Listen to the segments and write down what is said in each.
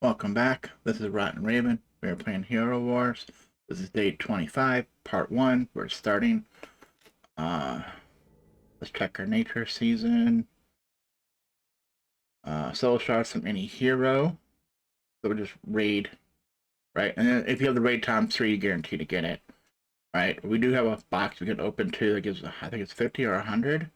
Welcome back. This is Rotten Raven. We are playing Hero Wars. This is day 25, part 1. We're starting. Let's check our nature season. Soul shards from any hero. So we just raid, right? And then if you have the raid times 3, you guarantee to get it, right? We do have a box we can open too that gives, I think it's 50 or 100.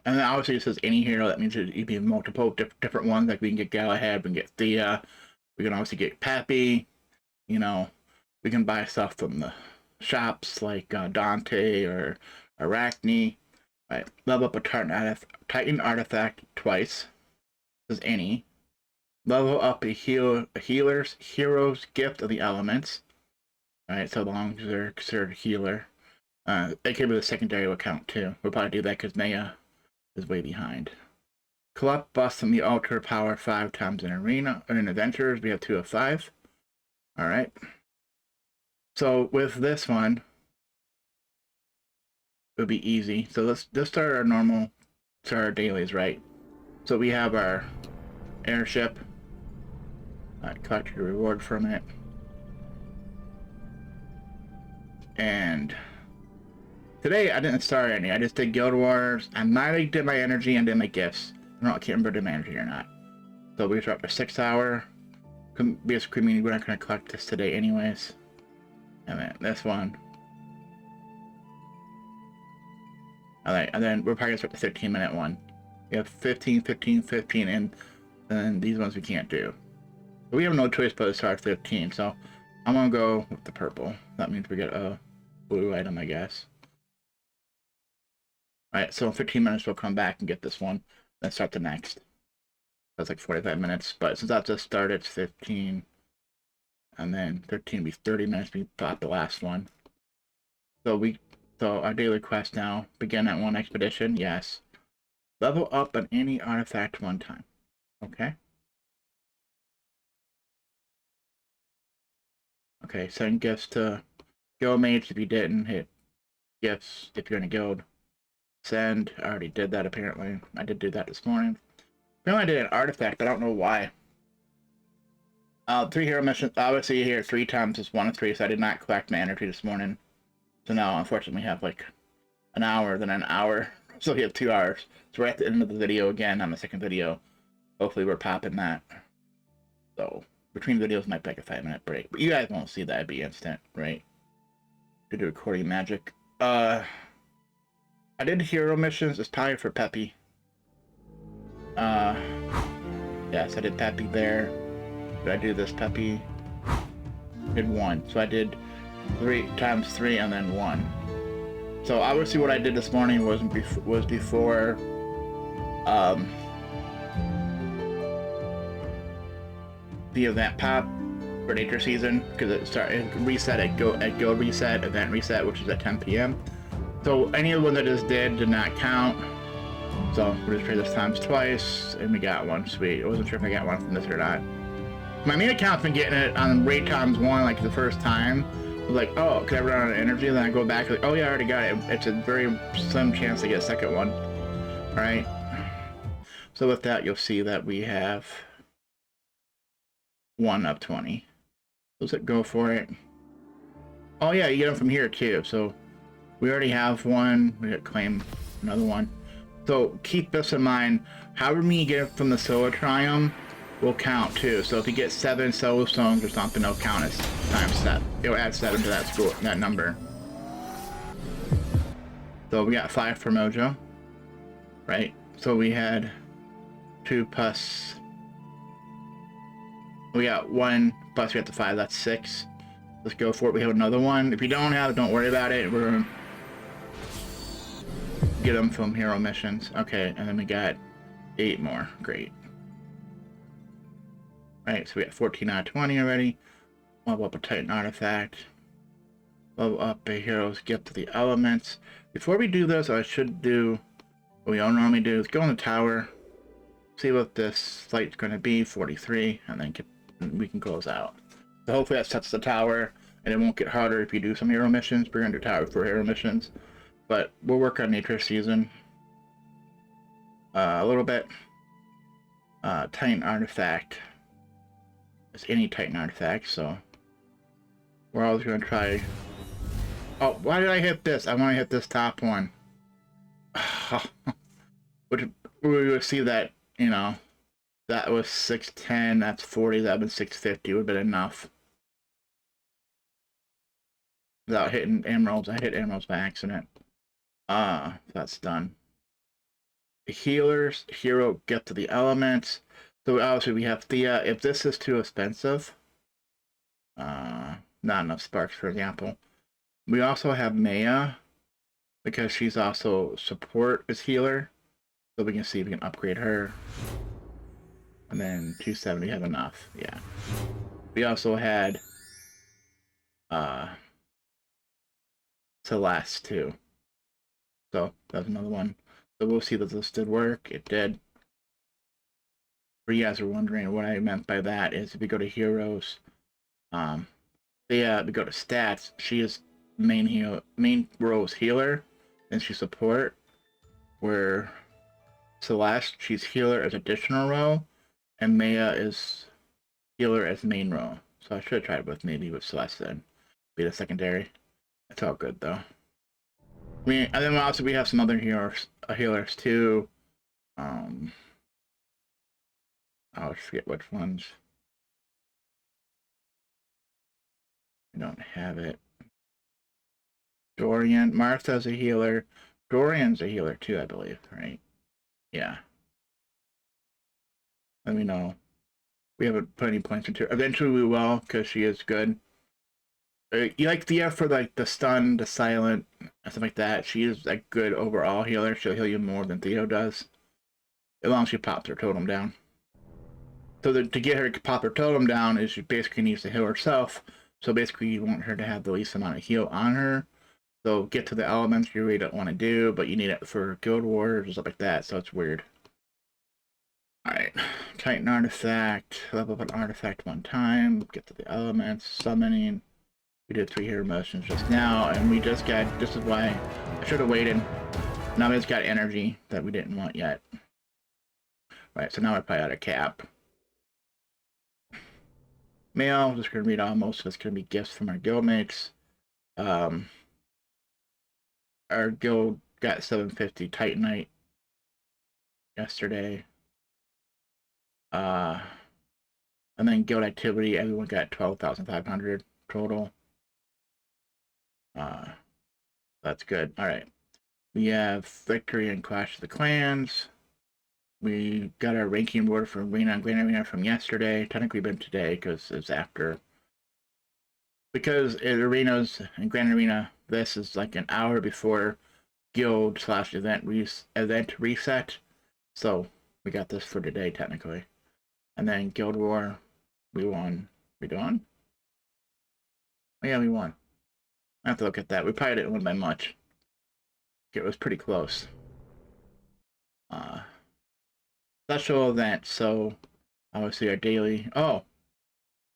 And then obviously it says any hero. That means it can be multiple different ones. Like we can get Galahad, we can get Thea, we can obviously get Pappy. You know, we can buy stuff from the shops like Dante or Arachne. Right, level up a Titan artifact twice. This is any. Level up a hero's gift of the elements. Right, so long as they're considered a healer. They can be the secondary account too. We'll probably do that because Maya is way behind. Collect busts from the altar power 5 times in arena or in adventures. We have 2 of 5. All right. So with this one, it'll be easy. So let's start our dailies, right? So we have our airship. Collect your reward from it. And today I didn't start any. I just did Guild Wars. I might have did my energy and did my gifts. I can't remember if I did my energy or not. So we start the 6 hour. BS community, we're not going to collect this today anyways. And then this one. Alright, and then we're probably going to start the 15-minute one. We have 15, 15, 15, and then these ones we can't do. But we have no choice but to start 15, so I'm going to go with the purple. That means we get a blue item, I guess. Alright, so in 15 minutes we'll come back and get this one, then start the next. That's like 45 minutes, but since that just started, it's 15. And then 13 will be 30 minutes, we bought the last one. So our daily quest now, begin at 1 expedition, yes. Level up on any artifact 1 time. Okay. Okay, send gifts to guild mates if you didn't. Hit gifts if you're in a guild. Send, I already did that apparently. I did do that this morning. Apparently I did an artifact, but I don't know why. 3 hero missions, obviously here 3 times is 1 of 3, so I did not collect my energy this morning. So now, unfortunately, we have like an hour, then an hour. So we have 2 hours. So we're at the end of the video again on the second video. Hopefully we're popping that. So between videos might be like a 5-minute break. But you guys won't see that. It'd be instant, right? To do recording magic. I did hero missions. It's probably for Peppy. Yes, I did Peppy there. Did I do this Peppy? Did 1. So I did 3 times 3 and then 1. So obviously what I did this morning was before the event pop for nature season, because it reset at guild reset, event reset, which is at 10 p.m. So any of the ones I just did not count. So we'll just try this times twice, and we got 1. Sweet. I wasn't sure if I got 1 from this or not. My main account's been getting it on raid times 1 like the first time. I was like, oh, can I run out of energy? Then I go back, like, oh yeah, I already got it. It's a very slim chance to get a second one. Alright. So with that, you'll see that we have 1 of 20. Let's go for it. Oh yeah, you get them from here too. So we already have 1. We gotta claim another 1. So keep this in mind. However many you get from the solar triumph will count too. So if you get 7 solar stones or something, it'll count as times 7. It'll add 7 to that number. So we got 5 for Mojo, right? So we had 2 plus. We got 1 plus we got the 5. That's 6. Let's go for it. We have another 1. If you don't have it, don't worry about it. We're gonna get them from hero missions. Okay, and then we got 8 more. Great. Right, so we got 14 out of 20 already. Level up a Titan artifact. Level up a hero's gift to the elements. Before we do this, I should do what we all normally do is go in the tower, see what this flight's going to be, 43, and then we can close out. So hopefully that sets the tower, and it won't get harder if you do some hero missions. We're going to do tower for hero missions, but we'll work on nature season a little bit. Titan artifact. It's any Titan artifact, so we're always going to try. Oh, why did I hit this? I want to hit this top one. Which we would see that, you know, that was 610, that's 40, that would have been 650, would have been enough. Without hitting emeralds, I hit emeralds by accident. That's done. The healers, hero, get to the elements. So obviously we have Thea. If this is too expensive, not enough sparks, for example. We also have Maya, because she's also support as healer. So we can see if we can upgrade her. And then 270 have enough, yeah. We also had Celeste too. So that's another one. So we'll see that this did work. It did. For you guys are wondering what I meant by that is if we go to heroes, we go to stats, she is main role is healer, and she's support. Where Celeste, she's healer as additional row, and Maya is healer as main row. So I should have tried with maybe with Celeste then. Be the secondary. It's all good though. And then also we have some other healers too. I forget which ones. I don't have it. Dorian, Martha's a healer. Dorian's a healer too, I believe, right? Yeah. Let me know. We haven't put any points into her. Eventually we will, because she is good. You like Thea for like the stun, the silent, and stuff like that. She is a good overall healer. She'll heal you more than Theo does. As long as she pops her totem down. So to get her to pop her totem down is she basically needs to heal herself. So basically you want her to have the least amount of heal on her. So get to the elements you really don't want to do, but you need it for Guild Wars and stuff like that, so it's weird. Alright, Titan artifact, level up an artifact one time, get to the elements, summoning. We did 3 hero motions just now, and we just got, this is why I should have waited. Now it's got energy that we didn't want yet. Right, so now we're probably out of cap. Mail, just gonna read all, most of it's gonna be gifts from our guildmates. Our guild got 750 Titanite yesterday. And then guild activity, everyone got 12,500 total. That's good. All right. We have victory and Clash of the Clans. We got our ranking board for Arena and Grand Arena from yesterday. Technically been today because it's after. Because in Arenas and Grand Arena, this is like an hour before guild / event reset. So we got this for today technically. And then Guild War, we won. We won? Oh, yeah, we won. I have to look at that. We probably didn't win by much. It was pretty close. Special event, so obviously our daily. Oh,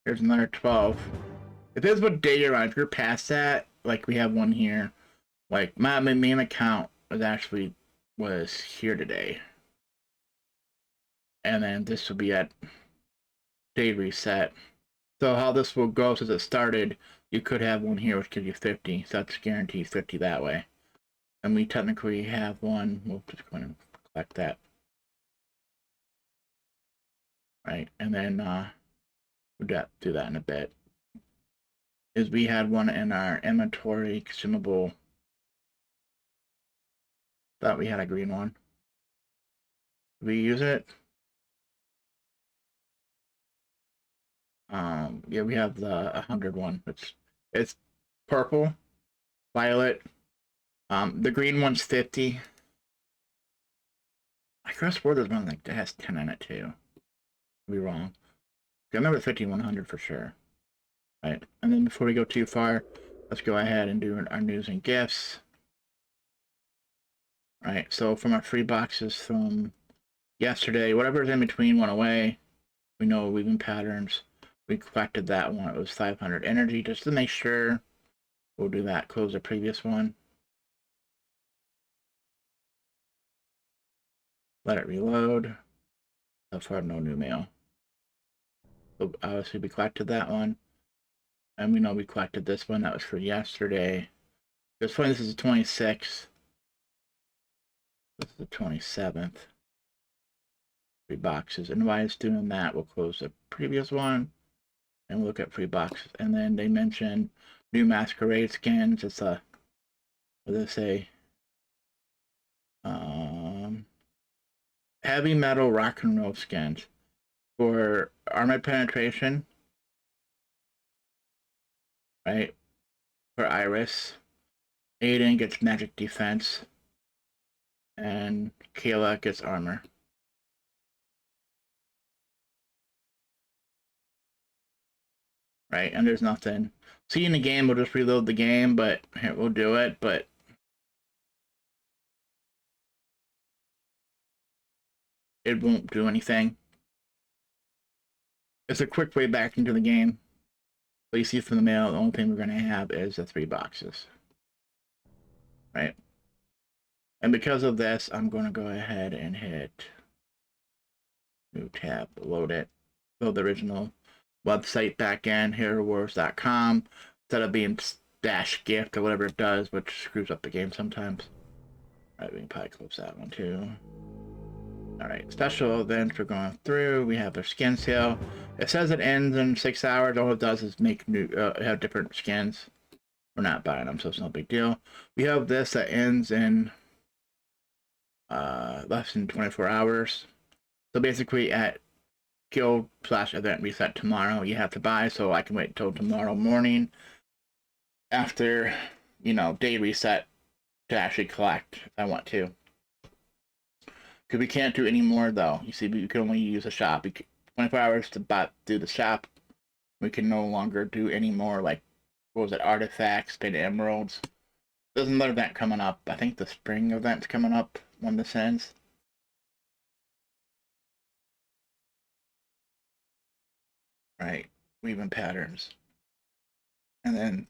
here's another 12. If this is what day you're on, if you're past that, like we have one here, like my main account was here today. And then this will be at day reset. So how this will go since it started, you could have one here which gives you 50, so that's guaranteed 50 that way. And we technically have one, we'll just go ahead and collect that. Right, and then we'll do that in a bit. Is we had one in our inventory consumable. Thought we had a green one. Did we use it? Yeah, we have the 100 one. It's purple, violet. The green one's 50. I could have swore there's one like that has 10 in it too. Could be wrong. I remember 5100 for sure. Right, and then before we go too far, let's go ahead and do our news and gifts. Right, so from our free boxes from yesterday, whatever's in between went away. We know weaving patterns. We collected that one. It was 500 energy just to make sure. We'll do that. Close the previous one. Let it reload. So far, no new mail. So obviously, we collected that one. And we know we collected this one. That was for yesterday. It's funny, this is the 26th. This is the 27th. 3 boxes. And while it's doing that, we'll close the previous one and we'll look at 3 boxes. And then they mention new masquerade skins. It's a, what do they say? Heavy metal rock and roll skins for armor penetration, right? For Iris. Aiden gets magic defense. And Kayla gets armor. Right, and there's nothing. See, in the game, we'll just reload the game, but here, we'll do it, but it won't do anything. It's a quick way back into the game. But you see from the mail, the only thing we're going to have is the 3 boxes. Right? And because of this, I'm going to go ahead and hit new tab, load it, load the original website back in, HeroWars.com, instead of being -gift or whatever it does, which screws up the game sometimes. All right, we can probably close that one too. All right, special events we're going through. We have their skin sale. It says it ends in 6 hours. All it does is make new, have different skins. We're not buying them, so it's no big deal. We have this that ends in less than 24 hours. So basically, at guild/event reset tomorrow, you have to buy. So I can wait until tomorrow morning after, you know, day reset to actually collect if I want to. Because we can't do any more, though. You see, we can only use a shop. 24 hours to do the shop. We can no longer do any more, like, what was it, artifacts, spin emeralds. There's another event coming up. I think the spring event's coming up when this ends. Right, weaving patterns. And then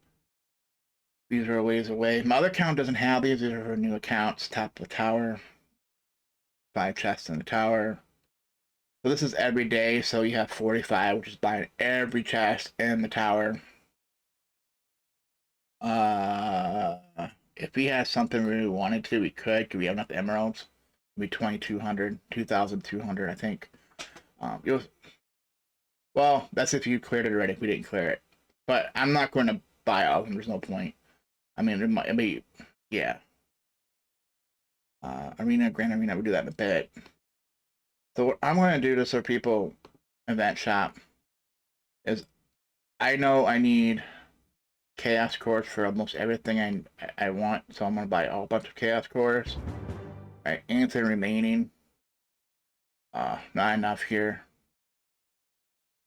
these are a ways away. My other account doesn't have these. These are for new accounts. Top of the tower. 5 chests in the tower. So this is every day, so you have 45, which is buying every chest in the tower. If we had something we really wanted to, we could. Could we have enough emeralds? It'd be 2,200, 2,200, I think. It was, well, that's if you cleared it already. If we didn't clear it, but I'm not going to buy all of them. There's no point. I mean, it might be, yeah. Arena, Grand Arena, we'll do that in a bit. So what I'm going to do to serve people event shop is I know I need chaos cores for almost everything I want, so I'm going to buy a bunch of chaos cores. Alright, anything remaining. Not enough here.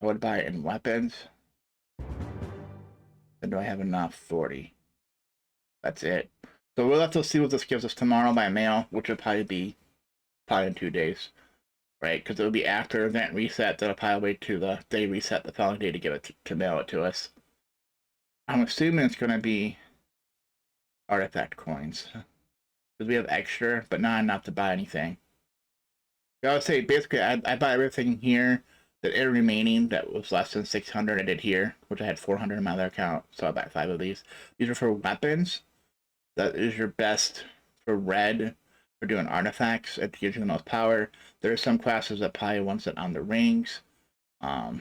I would buy it in weapons. Then do I have enough? 40. That's it. So we'll have to see what this gives us tomorrow by mail, which will probably be in 2 days. Right? Because it'll be after event reset. That'll probably wait to the day reset the following day to give it to mail it to us. I'm assuming it's going to be artifact coins. Because we have extra, but not enough to buy anything. I would say basically I buy everything here that is remaining that was less than 600 I did here, which I had 400 in my other account, so I bought 5 of these. These are for weapons. That is your best for red for doing artifacts. It gives you the most power. There are some classes that probably want it on the rings. I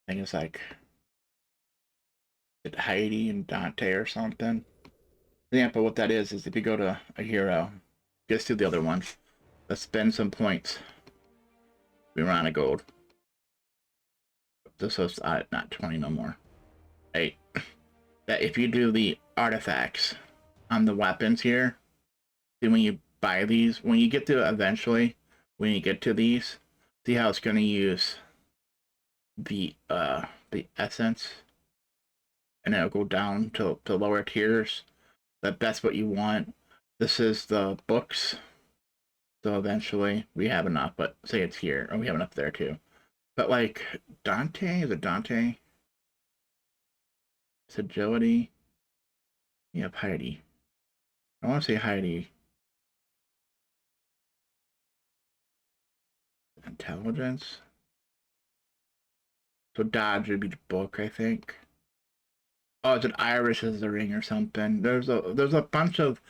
think it's like Heidi and Dante or something. For example, what that is if you go to a hero, just do the other ones. Let's spend some points. We run out of gold. This was not 20 no more. Right? That if you do the artifacts on the weapons here, then when you buy these, when you get to eventually, when you get to these, see how it's going to use the essence, and it'll go down to lower tiers. That's what you want. This is the books. So eventually we have enough, but say it's here, or we have enough there too. But like Dante, is it Dante? It's agility. You have Heidi. I want to say Heidi. intelligence. So dodge would be the book, I think. Oh, it's an Irish is the ring or something. There's a bunch of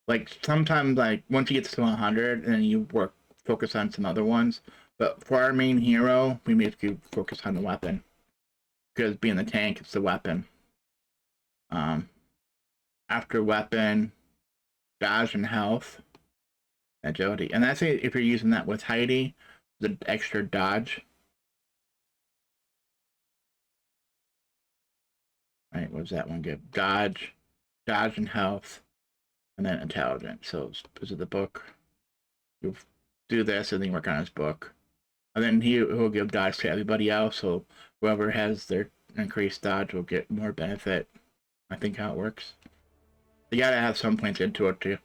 like sometimes like once you get to 100 and then you focus on some other ones. But for our main hero, we basically focus on the weapon because being the tank, it's the weapon. After weapon, dodge and health, agility, and that's it if you're using that with Heidi, the extra dodge. Right, what does that one give? Dodge, dodge and health, and then intelligence. So is it the book? You'll do this and then work on his book. And then he'll give dodge to everybody else, so whoever has their increased dodge will get more benefit. I think how it works. You gotta have some points into it to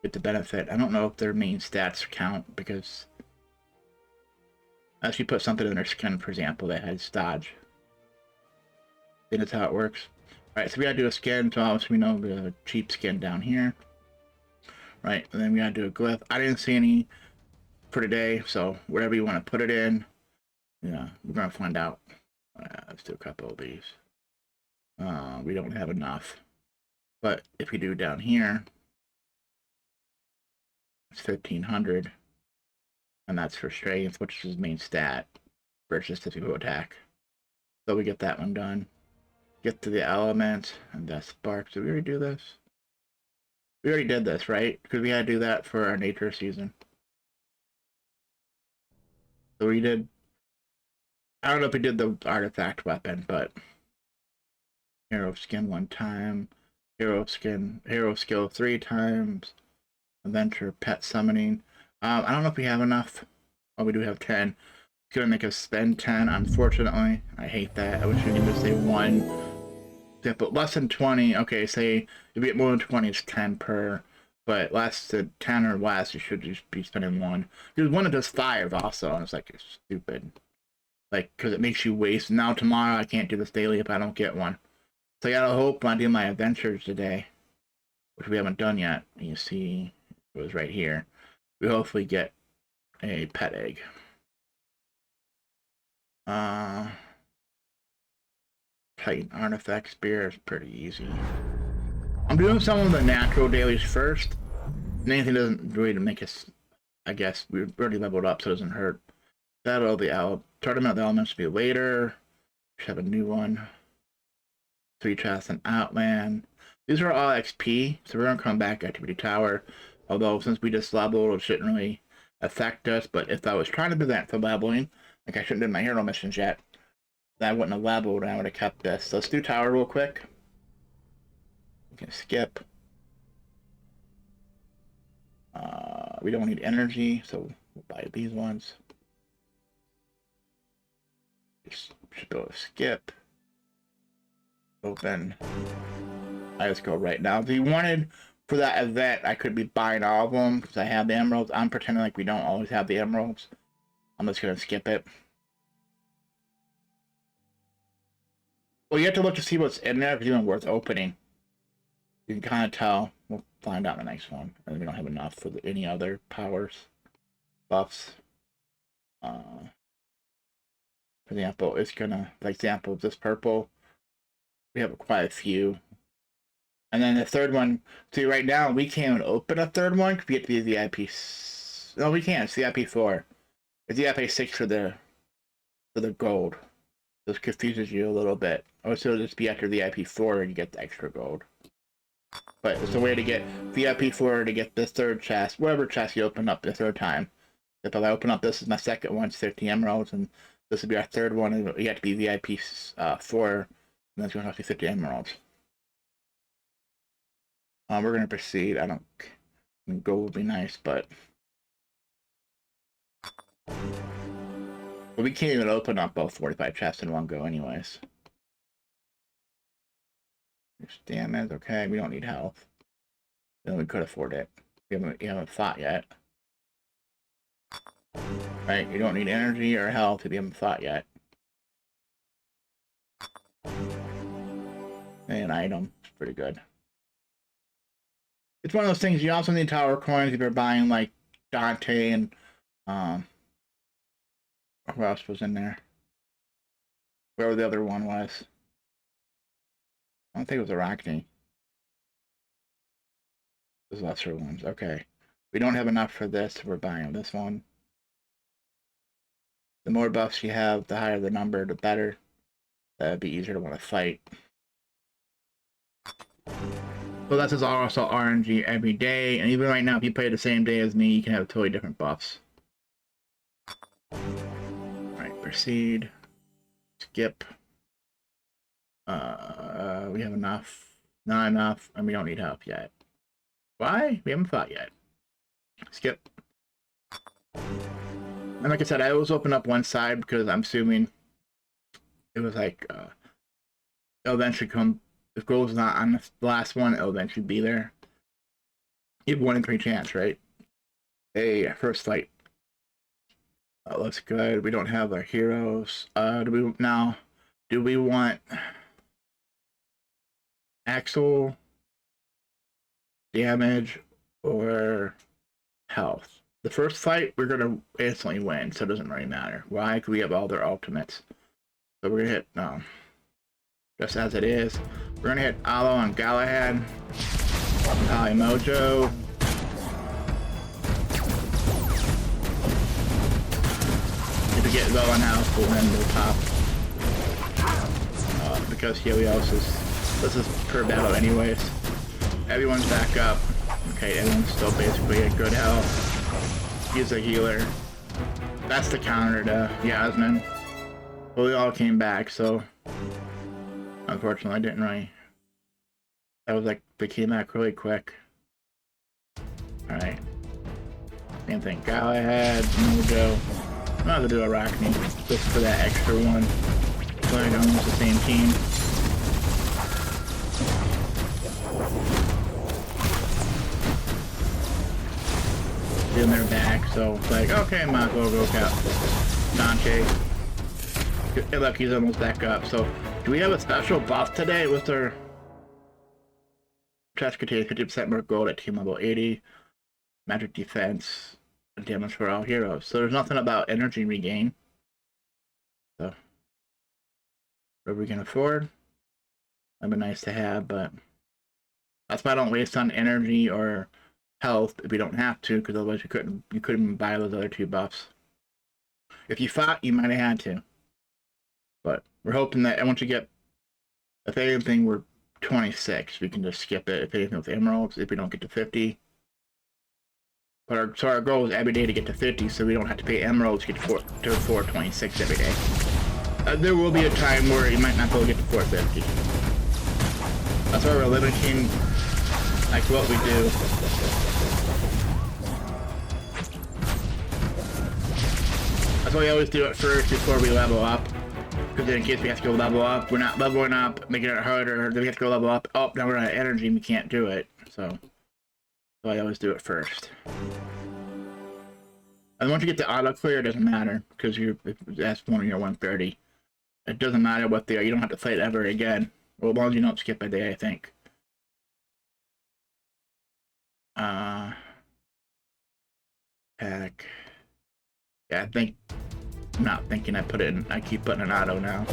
get the benefit. I don't know if their main stats count because unless you put something in their skin, for example, that has dodge. I think that's how it works. Alright, so we gotta do a skin, so obviously we know the cheap skin down here. Right, and then we gotta do a glyph. I didn't see any for today, so whatever you want to put it in, yeah, we're gonna find out. Let's do a couple of these. We don't have enough, but if we do down here, it's 1500, and that's for strength, which is his main stat versus physical attack. So we get that one done. Get to the element and that spark. Did we already do this? We already did this, right? Because we had to do that for our nature season. So we did. I don't know if we did the artifact weapon, but hero skin 1 time, hero skill 3 times, adventure pet summoning. I don't know if we have enough. Oh, we do have 10. It's gonna make us spend 10. Unfortunately, I hate that. I wish we could just say 1. Yeah, but less than 20. Okay, say if you get more than 20, it's 10 per. But less than 10 or less, you should just be spending 1. Because 1 does 5 also, and it's like it's stupid. Like, because it makes you waste. Now tomorrow I can't do this daily if I don't get 1. So I gotta hope when I do my adventures today, which we haven't done yet. You see, it was right here. We hopefully get a pet egg. Titan artifact spear is pretty easy. I'm doing some of the natural dailies first. And anything doesn't really make us. I guess we've already leveled up, so it doesn't hurt. That'll the tournament of the elements will be later. We should have a new one. 3 chests and Outland. These are all XP, so we're gonna come back Activity Tower. Although since we just leveled, it shouldn't really affect us. But if I was trying to prevent from leveling, like I shouldn't do my hero missions yet, then I wouldn't have leveled and I would have kept this. So let's do tower real quick. We can skip. We don't need energy, so we'll buy these ones. Just should be able to skip. Open. I just go right now. If you wanted for that event, I could be buying all of them because I have the emeralds. I'm pretending like we don't always have the emeralds. I'm just gonna skip it. Well, you have to look to see what's in there if it's even worth opening. You can kind of tell. We'll find out in the next one. And we don't have enough for any other powers, buffs. For example, it's gonna, for example, this purple, we have quite a few. And then the third one, see right now, we can't even open a third one because we get to the VIP. No, we can't. It's VIP 4. It's VIP 6 for the gold. This confuses you a little bit. Or so it'll just be after VIP 4 and you get the extra gold. But it's a way to get VIP 4 to get the third chest, whatever chest you open up the third time. If I open up this is my second one, it's 50 emeralds, and this will be our third one, and you have to be VIP 4, and that's going to cost you 50 emeralds. We're going to proceed. I mean, gold would be nice, but we can't even open up both 45 chests in one go anyways. Damage, okay, we don't need health. Then we could afford it. We haven't fought yet. Right, you don't need energy or health if you haven't fought yet. And an item, it's pretty good. It's one of those things, you also need tower coins if you're buying like Dante and Who else was in there? Where the other one was? I don't think it was Arachne. Those lesser ones. Okay. We don't have enough for this, so we're buying this one. The more buffs you have, the higher the number, the better. That'd be easier to want to fight. So this is also RNG every day, and even right now, if you play the same day as me, you can have totally different buffs. Alright, proceed. Skip. We have enough. Not enough, and we don't need help yet. Why? We haven't fought yet. Skip. And like I said, I always open up one side because I'm assuming it was like, it'll eventually come. If goal's not on the last one, it'll eventually be there. You have 1 in 3 chance, right? Hey, first fight. That looks good. We don't have our heroes. Do we want Axel, damage, or health? The first fight, we're gonna instantly win, so it doesn't really matter. Why? Because we have all their ultimates. So we're gonna hit just as it is. We're gonna hit Aloe on Galahad, Kali Mojo. If we get low on health, we'll win the top. Because Helios this is per battle anyways. Everyone's back up. Okay, everyone's still basically at good health. He's a healer. That's the counter to Yasmin. Well, we all came back, so unfortunately I didn't really. That was like they came back really quick. Alright. Same thing. Galahad, Mojo. I'm not gonna do Arachne just for that extra one. Playing almost the same team. In their back, so it's like, okay, might as well go cap Dante. Look, he's almost back up. So, do we have a special buff today with our chest contains 50% more gold at team level 80, magic defense, and damage for all heroes. So there's nothing about energy regain. So, whatever we can afford, that'd be nice to have, but that's why I don't waste on energy or health if we don't have to, because otherwise you couldn't buy those other 2 buffs. If you fought, you might have had to. But we're hoping that once you get, if anything, we're 26, we can just skip it. If anything with emeralds, if we don't get to 50. But our goal is every day to get to 50, so we don't have to pay emeralds to get to 426 every day. There will be a time where you might not be able to get to 450. That's why we're limiting like what we do. That's why we always do it first before we level up. Because then in case we have to go level up, we're not leveling up, making it harder, then we have to go level up. Oh, now we're out of energy and we can't do it. So I always do it first. And once you get the auto clear, it doesn't matter. Because that's one of your 130. It doesn't matter what they are, you don't have to fight ever again. Well, as long as you don't skip a day, I think. Pack. Yeah, I'm not thinking I put it in, I keep putting an auto now.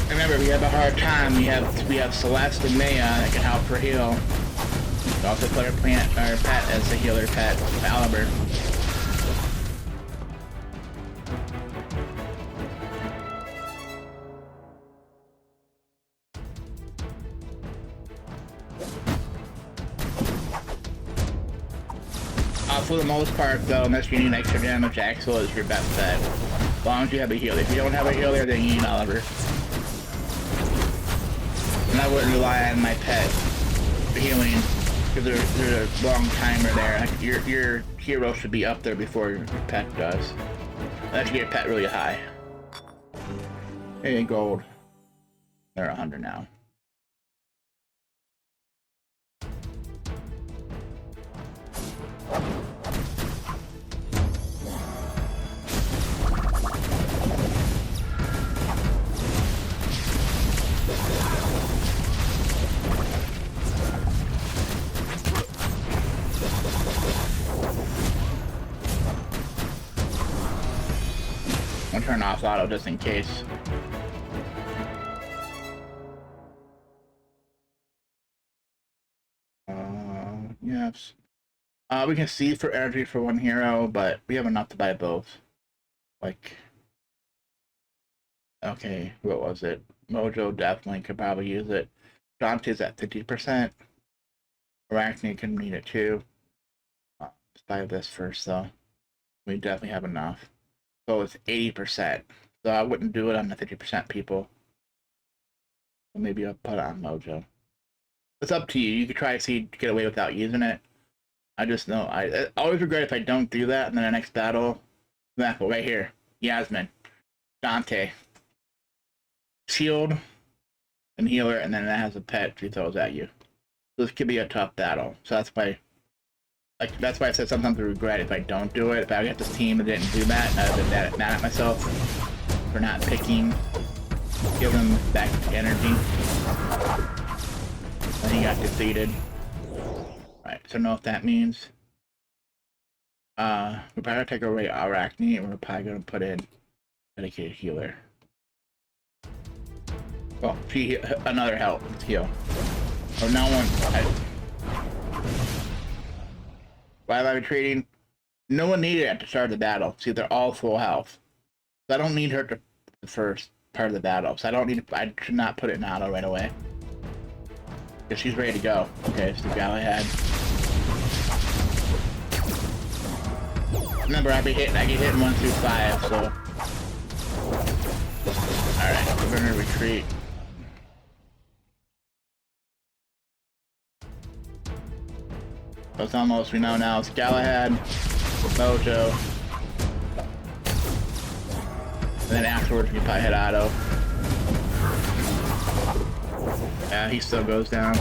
Remember, we have a hard time. We have Celeste and Maya that can help for heal. We also put our pet as the healer pet, Albert. For the most part, though, unless you need extra damage, Axel is your best bet. As long as you have a healer. If you don't have a healer, then you need Oliver. And I wouldn't rely on my pet for healing, because there's a long timer there. Like, your hero should be up there before your pet does. Unless you get your pet really high. Hey, gold. They're 100 now. turn off auto just in case. Yes. We can see for energy for one hero, but we have enough to buy both. Like, okay, what was it? Mojo definitely could probably use it. Dante's at 50%. Arachne can need it too. Let's buy this first though. We definitely have enough. So it's 80%. So I wouldn't do it on the 50% people. So maybe I'll put it on Mojo. It's up to you. You could try to see get away without using it. I just know I always regret if I don't do that, and then the next battle, example right here, Yasmin, Dante, shield, and healer, and then it has a pet she throws at you. So this could be a tough battle. So that's why, that's why I said sometimes I regret if I don't do it. If I get this team that didn't do that, I'd have been mad at myself for not picking, give them back energy. And he got defeated. Right, so I don't know what that means. We're probably gonna take away Arachne, and we're probably gonna put in dedicated healer. Oh, another help. Let's heal. Oh, no one. Why am I retreating? No one needed it at the start of the battle. See, they're all full health. So I don't need her to the first part of the battle. So I should not put it in auto right away. Because she's ready to go. Okay, so Galahad. Remember, I get hitting 1 through 5, so. Alright, we're gonna retreat. So it's almost, we know now, it's Galahad, Mojo. And then afterwards, we probably hit auto. Yeah, he still goes down.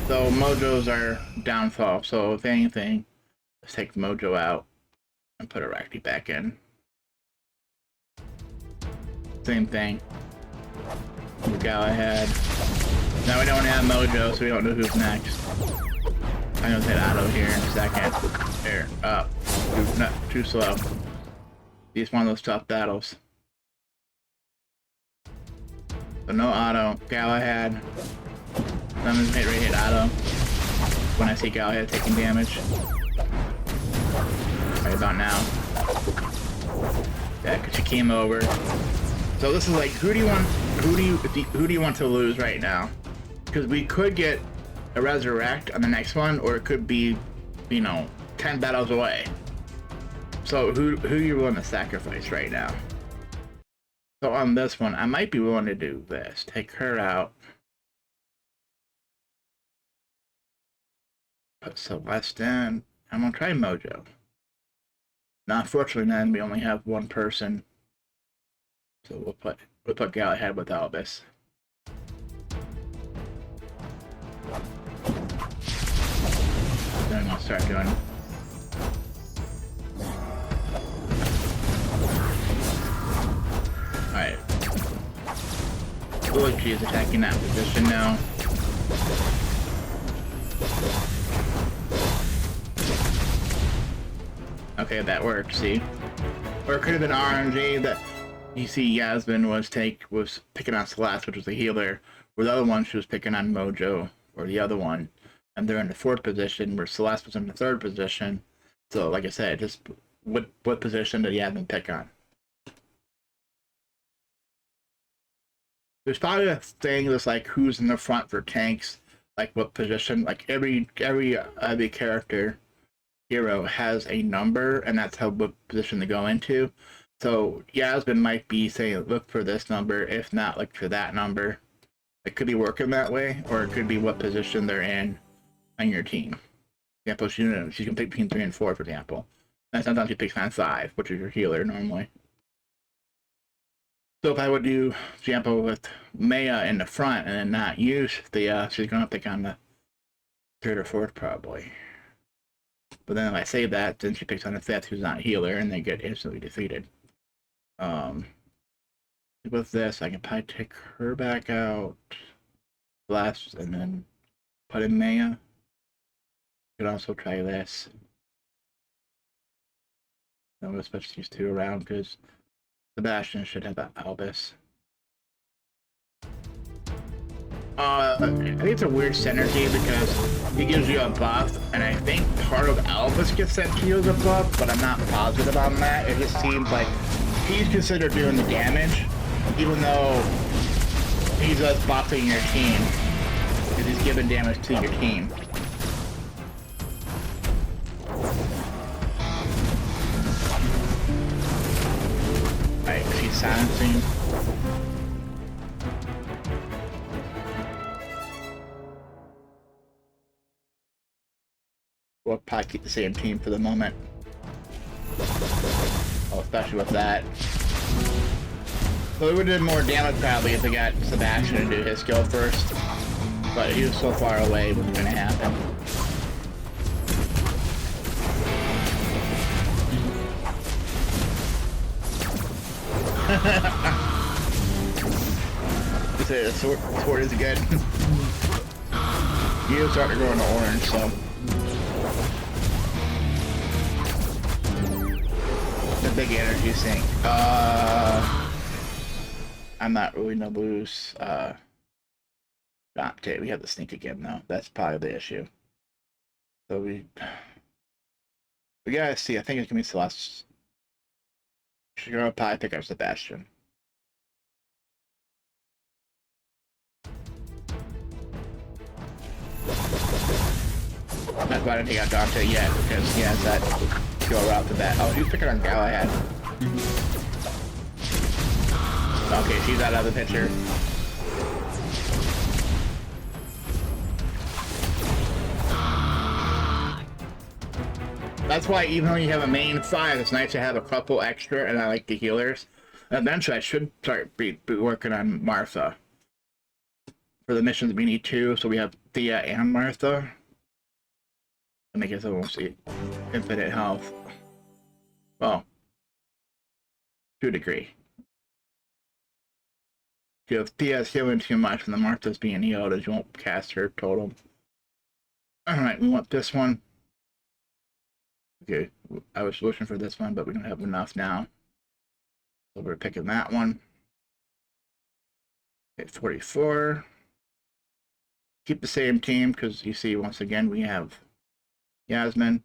So Mojo's our downfall, so if anything, let's take Mojo out and put Arachne back in. Same thing. Galahad. Now we don't have Mojo, so we don't know who's next. I'm gonna hit auto here in a second. Here, up. Too slow. He's one of those tough battles. So no auto. Galahad. I'm gonna hit auto when I see Galahad taking damage. Right about now. Yeah, because she came over. So this is like, who do you want to lose right now? Because we could get a resurrect on the next one, or it could be, 10 battles away. So who you willing to sacrifice right now? So on this one, I might be willing to do this. Take her out. Put Celeste in. I'm gonna try Mojo. Now, unfortunately, then we only have one person. So we'll put Galahad with Albus. Then I'll start doing. Alright. Looks like she's attacking that position now. Okay, that worked, see? Or it could have been RNG that you see Yasmin was picking on Celeste, which was a healer, where the other one she was picking on Mojo, or the other one. And they're in the 4th position, where Celeste was in the 3rd position. So, like I said, just what position did Yasmin pick on? There's probably a thing that's like who's in the front for tanks, like what position. Like every character hero has a number, and that's what position they go into. So Yasmin might be saying, look for this number, if not, look for that number. It could be working that way, or it could be what position they're in on your team. For example, she can pick between 3 and 4, for example. And sometimes she picks on 5, which is your healer normally. So if I would do, for example, with Maya in the front and then not use the, she's going to pick on the 3rd or 4th probably. But then if I save that, then she picks on the 5th who's not a healer, and they get instantly defeated. With this, I can probably take her back out, blast, and then put in Maya. Could also try this. I'm gonna switch these two around because Sebastian should have Albus. I think it's a weird synergy because he gives you a buff, and I think part of Albus gets sent to you as a buff, but I'm not positive on that. It just seems like he's considered doing the damage, even though he's just buffing your team, because he's giving damage to your team. Alright, she's silencing. We'll probably keep the same team for the moment. Oh, especially with that. So we would have done more damage probably if we got Sebastian to do his skill first. But he was so far away, it wasn't gonna happen. Just say the sword is good. You start to grow into orange, so. The big energy sink. I'm not really no blues. Dante, we have to sneak again though. That's probably the issue. So we gotta see. I think it's gonna be Celeste. She's gonna probably pick up Sebastian. That's why I didn't take out Dante yet, because he has that go route to that. Oh, he's picking on Galahad. Okay, she's out of the picture. That's why even though you have a main 5, it's nice to have a couple extra, and I like the healers. Eventually, I should start be working on Martha. For the missions, we need 2, so we have Thea and Martha. And I guess I won't see infinite health. Well, to a degree. If Thea's healing too much and the Martha's being healed, you won't cast her total. Alright, we want this one. Okay, I was wishing for this one, but we don't have enough now. So we're picking that one. Okay, 44. Keep the same team, because you see, once again, we have Yasmin.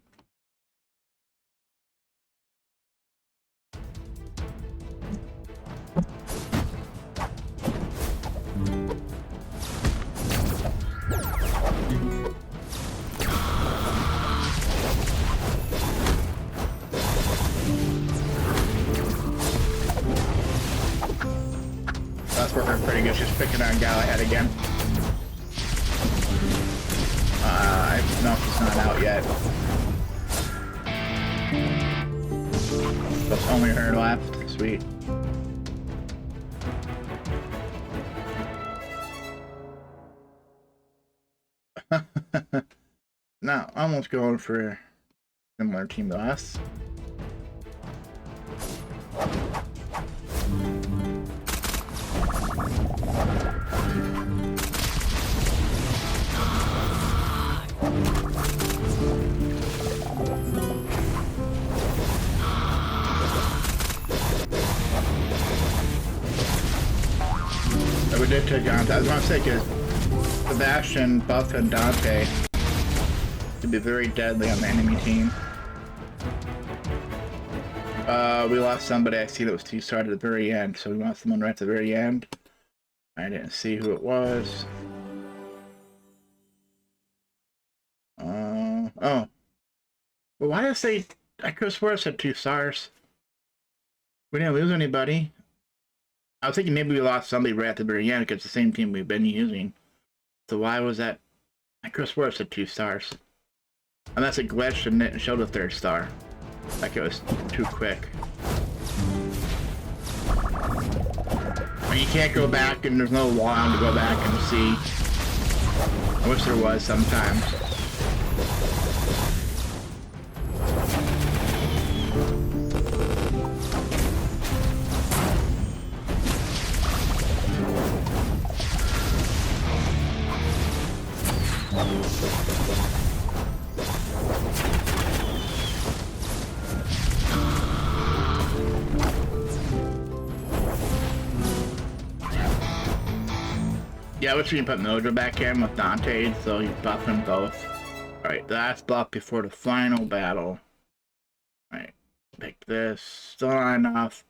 That's working pretty good. Just picking on Galahad again. No, it's not out yet. That's only her left. Sweet. Now, almost going for a similar team to us. We did take Dante. I was going to say, because Sebastian, Buff, and Dante to be very deadly on the enemy team. We lost somebody I see that was 2-star at the very end, so we lost someone right at the very end. I didn't see who it was. Oh. Well, why did I say I could have swore I said 2 stars? We didn't lose anybody. I was thinking maybe we lost somebody right at the very end because it's the same team we've been using. So why was that? I could have swore I said 2 stars. Unless it glitched and didn't show the 3rd star. Like it was too quick. I mean, you can't go back and there's no log to go back and see. I wish there was sometimes. Yeah, I wish we can put Mildred back in with Dante, so he's buffing both. Alright, the last buff before the final battle. Alright, pick this. Still not enough.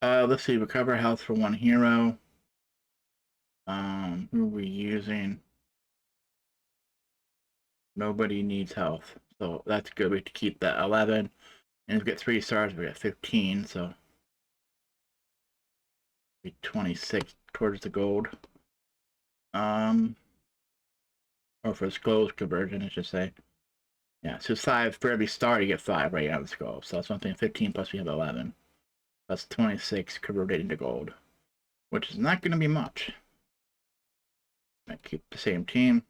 Let's see, recover health for one hero. Who are we using? Nobody needs health. So that's good. We have to keep that 11. And if we get 3 stars, we get 15, so 26 towards the gold. Or for skull conversion, I should say. Yeah, so 5 for every star, you get 5 right out of the skull. So that's something 15 plus we have 11. That's 26 converted into gold, which is not going to be much. I keep the same team.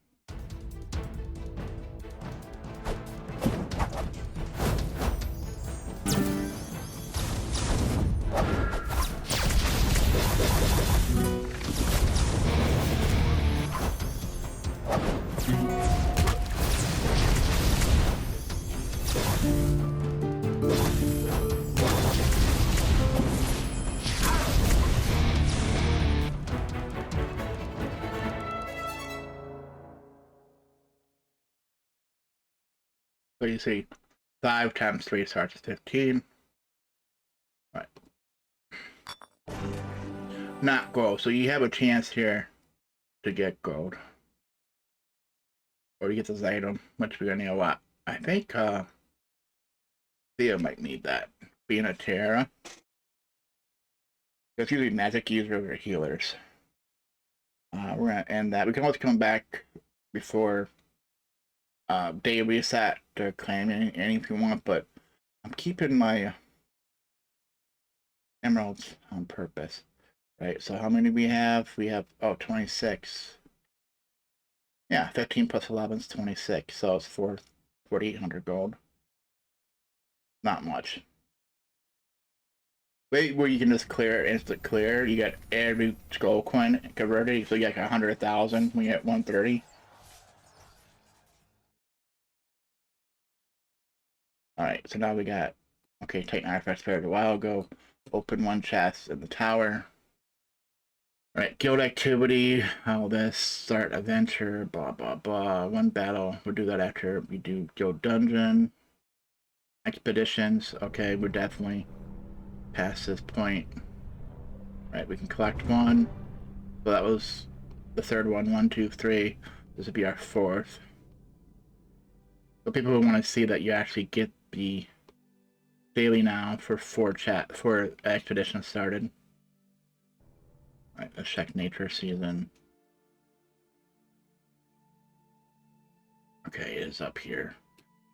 So you see 5 times 3 starts at 15. Right. Not gold. So you have a chance here to get gold. Or you get this item, which we're gonna need a lot. I think Theo might need that. Being a Terra. It's usually magic users or healers. We're gonna end that. We can always come back before day reset to claim anything if you want, but I'm keeping my emeralds on purpose. Right, so how many we have? We have, 26. Yeah, 15 plus 11 is 26, so it's 4,800 gold. Not much. Wait, where you can just clear, instant clear, you get every skull coin converted, so you get like 100,000, we get 130. Alright, so now we got, okay, Titan Artifact fared a while ago, open one chest in the tower. Alright, guild activity, all this, start adventure, blah blah blah, one battle, we'll do that after we do guild dungeon. Expeditions, okay, we're definitely past this point. Right, we can collect one. So that was the third one, 1, 2, 3. This would be our 4th. So people will want to see that you actually get the daily now for 4 expeditions started. Right, let's check nature season. Okay, it is up here.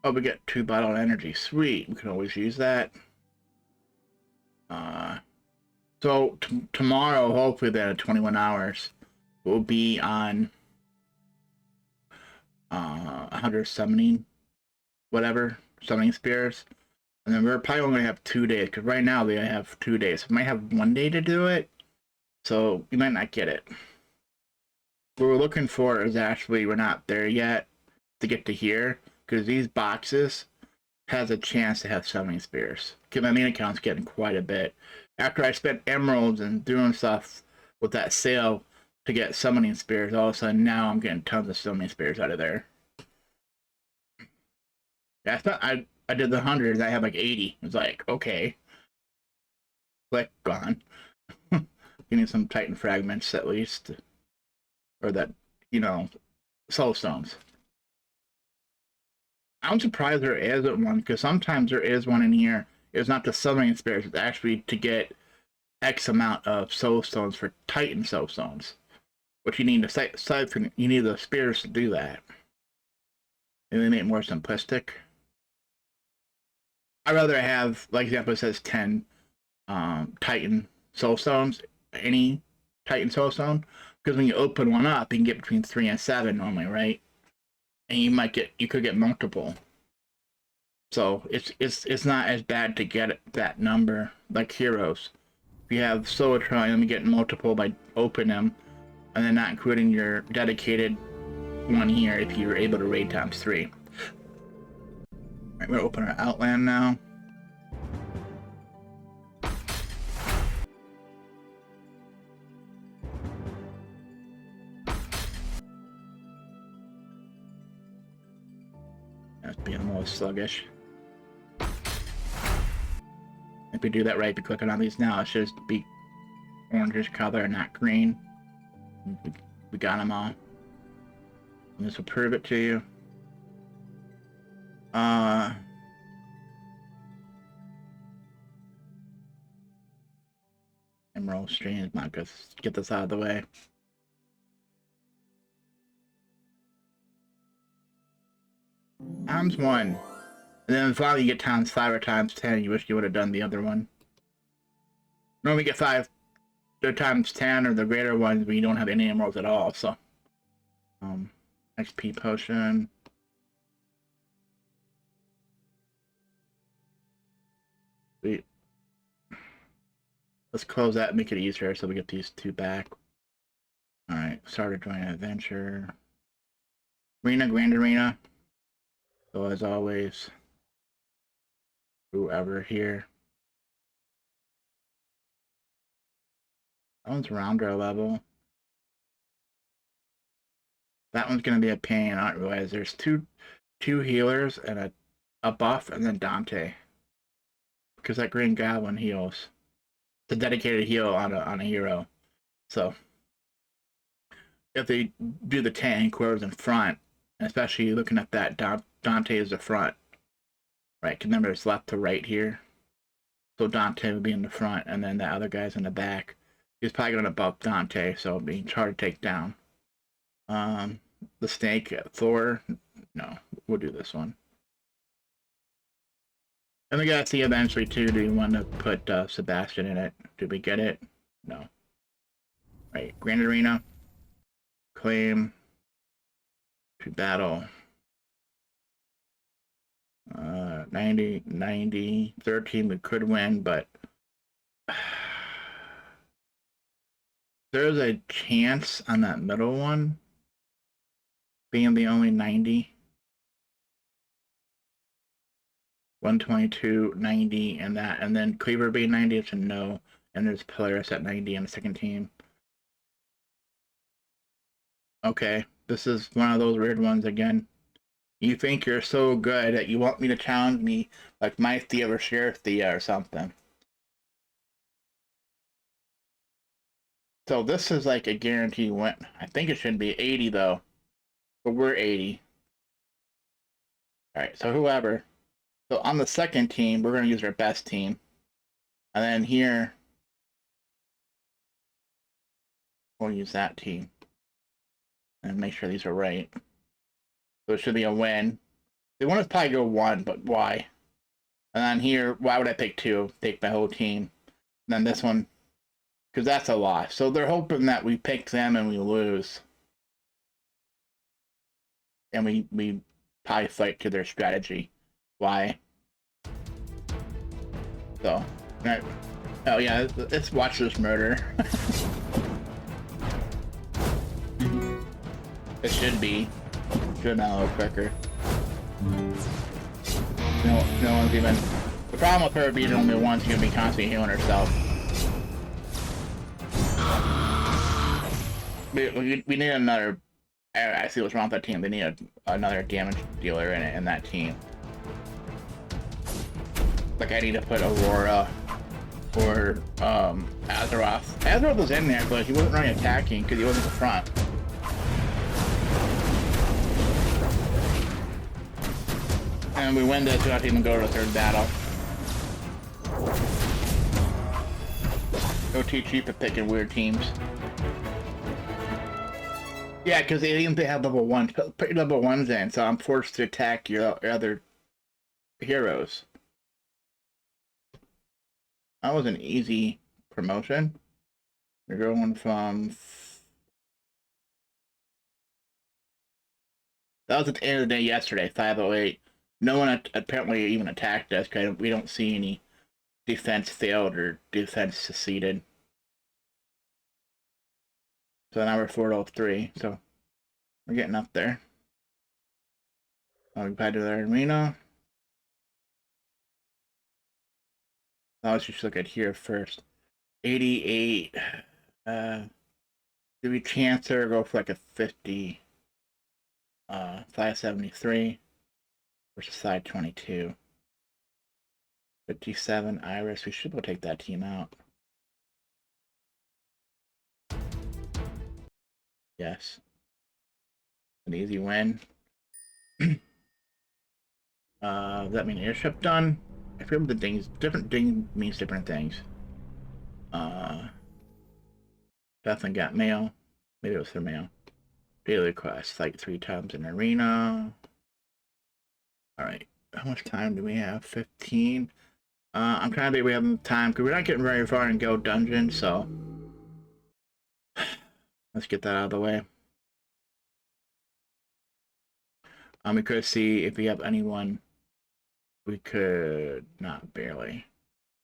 Oh, we get 2 bottled energy. Sweet, we can always use that. So tomorrow, hopefully then at 21 hours, we'll be on 100 summoning, whatever, summoning spears. And then we're probably only going to have 2 days, because right now we have 2 days. We might have 1 day to do it, so we might not get it. What we're looking for is actually, we're not there yet to get to here, because these boxes has a chance to have summoning spears. Because my main account's getting quite a bit. After I spent emeralds and doing stuff with that sale to get summoning spears, all of a sudden now I'm getting tons of summoning spears out of there. Yeah, I thought I did the hundreds, I had like 80. It's like, okay. Click, gone. You need some Titan fragments at least. Or that, soul stones. I'm surprised there isn't one, because sometimes there is one in here. It's not the summoning spears, it's actually to get X amount of soul stones for Titan soul stones. Which you need to siphon, you need the spears to do that. And they make it more simplistic. I'd rather have, like example, it says 10 Titan soul stones, any Titan soul stone, because when you open one up, you can get between 3 and 7 normally, right? And you could get multiple. So it's not as bad to get that number like heroes. If you have Solitron, let me get multiple by opening them, and then not including your dedicated one here if you're able to raid times 3. Alright, we're gonna open our Outland now. That's being a little sluggish. If we do that right, be clicking on these now, it should be orangish color, not green. We got them all. And this will prove it to you. Emerald stream, not good. Get this out of the way. Times 1. And then finally you get times 5 or times 10. You wish you would have done the other one. Normally get 5 or times 10 or the greater ones, but you don't have any emeralds at all, so. XP potion. Sweet. Let's close that and make it easier so we get these 2 back. Alright, started joining adventure. Arena, Grand Arena. So as always, whoever here. That one's around our level. That one's gonna be a pain. I don't realize there's two healers and a buff and then Dante. Because that Green Goblin heals. It's a dedicated heal on a hero. So if they do the tank, whoever's in front, especially looking at that, Dante is the front. Right, because remember it's left to right here. So Dante would be in the front, and then the other guy's in the back. He's probably going to buff Dante, so it'll be hard to take down. The snake, Thor, no, we'll do this one. And we gotta see eventually too, do you want to put Sebastian in it? Did we get it? No. Right, Grand Arena. Claim. To battle. 90, 13 we could win, but there's a chance on that middle one being the only 90. 122, 90, and that, and then Cleaver being 90, it's a no, and there's Polaris at 90 on the second team. Okay, this is one of those weird ones again. You think you're so good that you want me to challenge me like my Thea or Sheriff Thea or something. So this is like a guarantee win. I think it should be 80 though, but we're 80. Alright, so whoever. So on the second team, we're going to use our best team. And then here, we'll use that team. And make sure these are right. So it should be a win. They want to probably go 1, but why? And then here, why would I pick 2? Take my whole team. And then this one, because that's a loss. So they're hoping that we pick them and we lose. And we probably fight to their strategy. Why? So, right. Oh yeah, let's watch this murder. It should be. Should now a little quicker. No one's even. The problem with her being only one, she's gonna be constantly healing herself. We need another. I see what's wrong with that team. They need another damage dealer in that team. Like I need to put Aurora or Azeroth. Azeroth was in there, but he wasn't really attacking because he wasn't in the front. And we win this, we don't have to even go to the third battle. Go too cheap at picking weird teams. Yeah, because they have level 1. Put your level 1s in, so I'm forced to attack your other heroes. That was an easy promotion. We're going from... That was at the end of the day yesterday, 508. No one apparently even attacked us because we don't see any defense failed or defense succeeded. So now we're 403, so we're getting up there. We back to the arena. Let's just look at here first. 88. Do we chance or go for like a 50? 573. versus side 22. 57 Iris. We should be able to take that team out. Yes. An easy win. Does that mean airship done? I feel the dings. Different ding means different things. Definitely got mail. Maybe it was their mail. Daily quest, like 3 times in arena. Alright. How much time do we have? 15. I'm trying to think we have time because we're not getting very far in Go Dungeon, so let's get that out of the way. We could see if we have anyone we could not barely.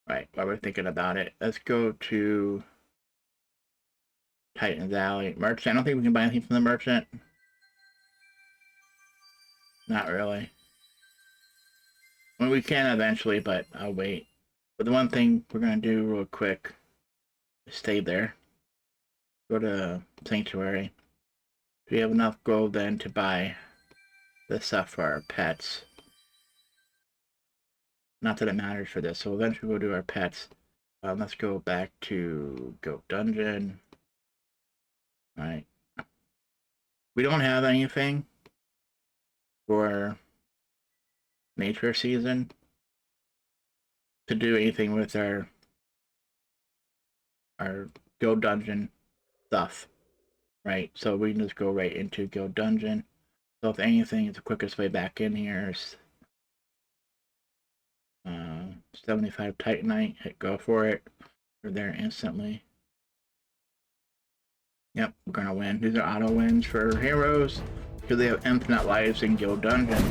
Right, while we're thinking about it, let's go to Titan's Alley. Merchant. I don't think we can buy anything from the merchant. Not really. Well, we can eventually, but I'll wait. But the one thing we're gonna do real quick is stay there. Go to Sanctuary. Do we have enough gold then to buy the stuff for our pets? Not that it matters for this, so eventually we'll do our pets. Let's go back to Go Dungeon. Alright. We don't have anything for nature season to do anything with our Go Dungeon stuff, right? So we can just go right into Go Dungeon. So if anything, the quickest way back in here is 75 Titanite. Hit go for it. We're there instantly. Yep, we're gonna win. These are auto wins for heroes because they have infinite lives in Go Dungeon.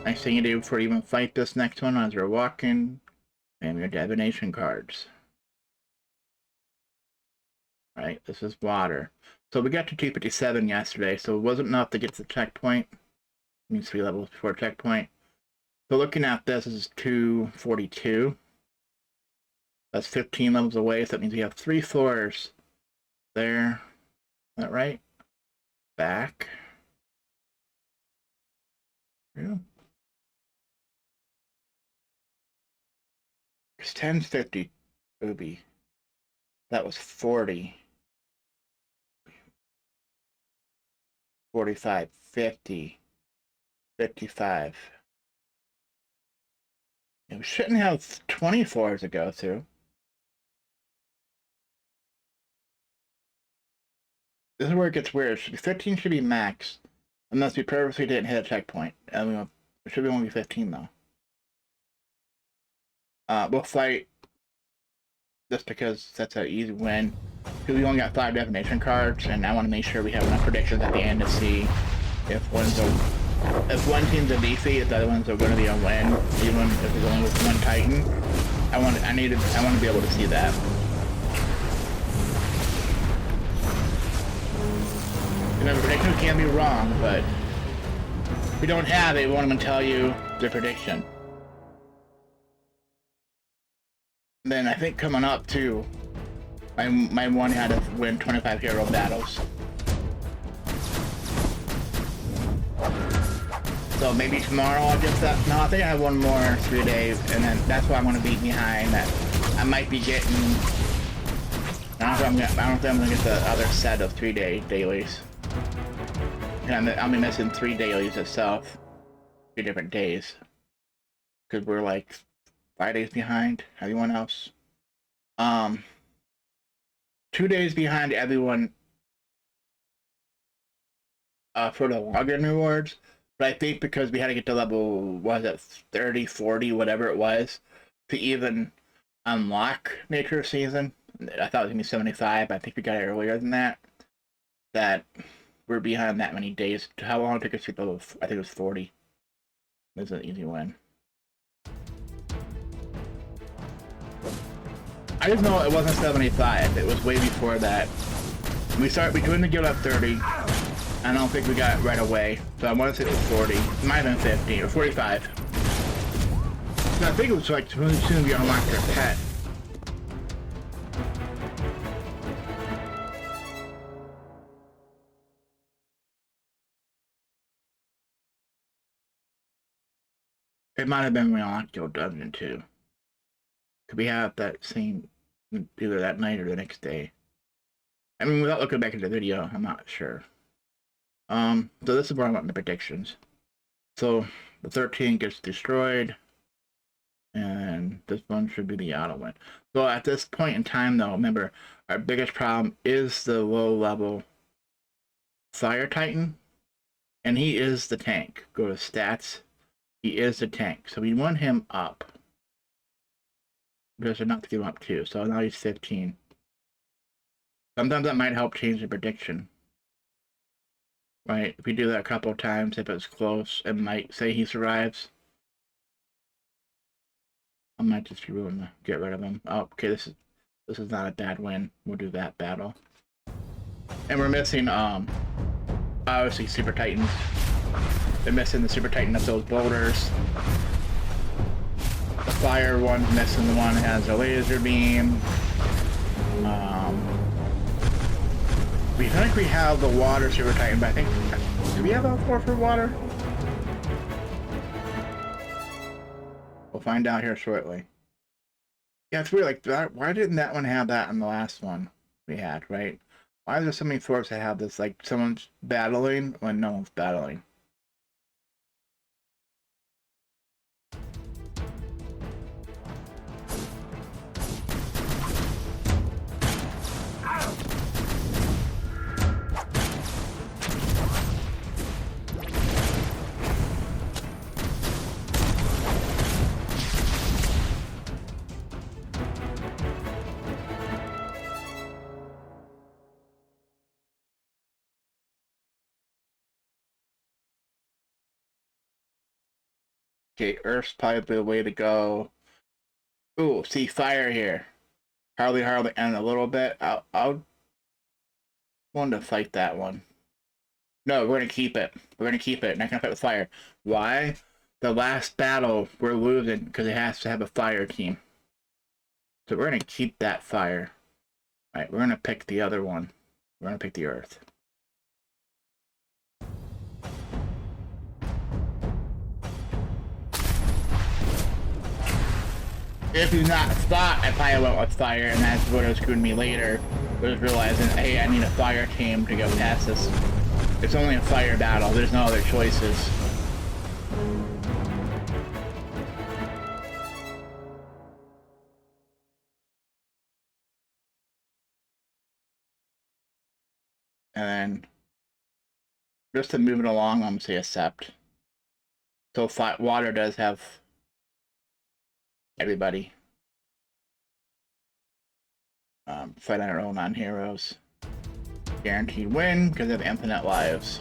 Nice thing you do before you even fight this next one as you're walking. And your divination cards. Right, this is water. So we got to 257 yesterday, so it wasn't enough to get to the checkpoint. It needs 3 levels before checkpoint. So looking at this is 242. That's 15 levels away, so that means we have 3 floors there. Is that right? Back. Yeah. It's 1050 Ruby. That was 40. 45, 50, 55. We shouldn't have 20 floors to go through. This is where it gets weird. 15 should be max, unless we purposely didn't hit a checkpoint. And it should only be 15 though. We'll fight just because that's an easy win. Because we only got 5 definition cards, and I want to make sure we have enough predictions at the end to see if one team's a defeat, if the other ones are going to be a win, even if it's only with 1 Titan. I want to be able to see that. You know, the predictions can be wrong, but if we don't have it, we won't even tell you the prediction. Then I think coming up too, my one had to win 25 hero battles. So maybe tomorrow I'll get that. No, I think I have one more 3 days, and then that's why I'm gonna be behind. That I might be getting. I don't think I'm gonna get the other set of 3-day dailies. And I'll be missing 3 dailies itself, 3 different days, because we're like 5 days behind everyone else. 2 days behind everyone for the login rewards. But I think because we had to get to level, what was it, 30, 40, whatever it was, to even unlock Nature Season. I thought it was going to be 75, but I think we got it earlier than that. That we're behind that many days. How long did it take us to get level? I think it was 40. This is an easy win. I just know it wasn't 75. It was way before that. We joined the guild at 30. I don't think we got it right away. So I want to say it was 40. It might have been 50 or 45. I think it was like really soon we unlocked their pet. It might have been when we unlocked your dungeon too. Could we have that same either that night or the next day? I mean, without looking back at the video, I'm not sure. So this is where I want the predictions. So the 13 gets destroyed, and this one should be the auto win. So at this point in time, though, remember our biggest problem is the low level Fire Titan, and he is the tank. Go to stats. He is the tank, so we want him up. Because they're not to give him up too. So now he's 15. Sometimes that might help change the prediction. Right? If we do that a couple of times, if it's close, it might say he survives. I might just be willing to get rid of him. Oh, okay, this is not a bad win. We'll do that battle. And we're missing obviously Super Titans. They're missing the Super Titan of those boulders. The fire one's missing the one that has a laser beam. We think we have the water Super Titan, but I think... Do we have L4 for water? We'll find out here shortly. Yeah, it's weird, like, why didn't that one have that in the last one we had, right? Why are there so many forks that have this, like, someone's battling when no one's battling? Okay, Earth's probably the way to go. Ooh, see fire here. Hardly, and a little bit. I'll want to fight that one. No, we're gonna keep it. We're gonna keep it. Not gonna fight with fire. Why? The last battle we're losing because it has to have a fire team. So we're gonna keep that fire. All right, we're gonna pick the other one. We're gonna pick the Earth. If you not thought, I probably went with fire, and that's what was screwing me later. Was realizing, hey, I need a fire team to go past this. It's only a fire battle. There's no other choices. And then, just to move it along, I'm gonna say accept. So water does have everybody. Fight on our own on heroes. Guaranteed win because they have infinite lives.